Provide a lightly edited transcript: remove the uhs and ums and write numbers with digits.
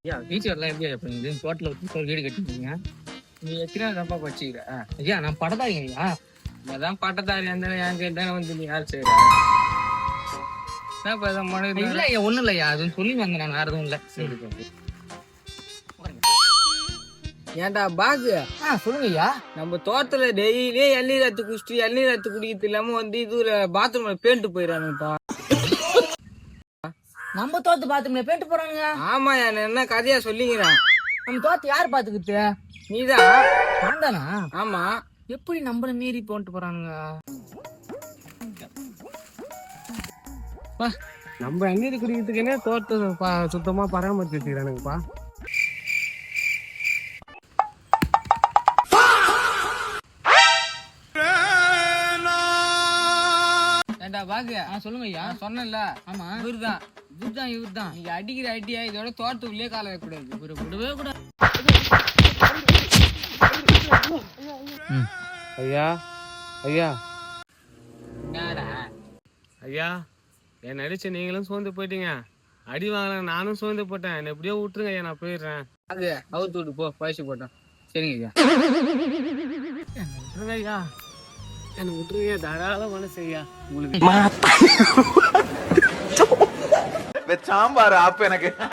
ஐயா டீச்சர்லாம் எப்படி பண்ணுது தோட்டத்தில் வச்சு ஒரு வீடு கட்டிருக்கீங்க. நீ எத்தனை தப்பா படிச்சுக்கிற? ஐயா நான் பட்டதாரிங்க ஐயா. அதான் பட்டதாரி அந்த என் கேட்டானே வந்து நீ யார் செய்யறா? இல்ல ஐயா ஒண்ணும் இல்லையா அதுன்னு சொல்லி வந்தேன் நான் வேற எதுவும் இல்லை. சரி ஏன்டா பாகு சொல்லுங்க ஐயா. நம்ம தோட்டத்துல டெய்லியே இளநீர் அத்து குடிச்சிட்டு இளநீர் அத்து குடிக்கிறது இல்லாம வந்து இதுல பாத்ரூம்ல பேண்ட் போயிடறானுப்பா. நம்ம தோத்து பாத்ரூம்ல பேண்ட் போறானுங்க. ஆமா என்ன கதையா சொல்லிங்கிறான். நம்ம தோத்து யார் பாத்துக்கிட்டு? நீதான். நான் தானா? ஆமா. எப்படி நம்மள மீறி போட்டு போறானுங்க? நம்ம அநீதி குடிக்கிறதுக்குன்னே தோட்டத்தை சுத்தமா பராமரிச்சு வச்சுக்கிறானுங்கப்பா. ஏண்டா பாகு சொல்லுங்க ஐயா. சொன்னல ஆமா இவர்தான் இவர்தான் நீங்க அடிக்கிற அடியா இதோட தோட்டத்துக்குள்ளே கால வைக்கக்கூடாது. இவரை விடவே கூடாது. ஐயா ஐயா என்னடா ஐயா என் நடிச்ச நீங்களும் சோர்ந்து போயிட்டீங்க. அடி வாங்கல நானும் சோர்ந்து போட்டேன். என்ன எப்படியோ விட்டுருங்க ஐயா, நான் போயிடுறேன். அது அவுத்து விட்டு போ பயிற்சி போட்டோம். சரிங்க ஐயா. விட்டுருங்க ஐயா, என்ன விட்டுருங்க. தாராள மனசு ஐயா உங்களுக்கு. சாம்பார் ஆப்பு எனக்கு.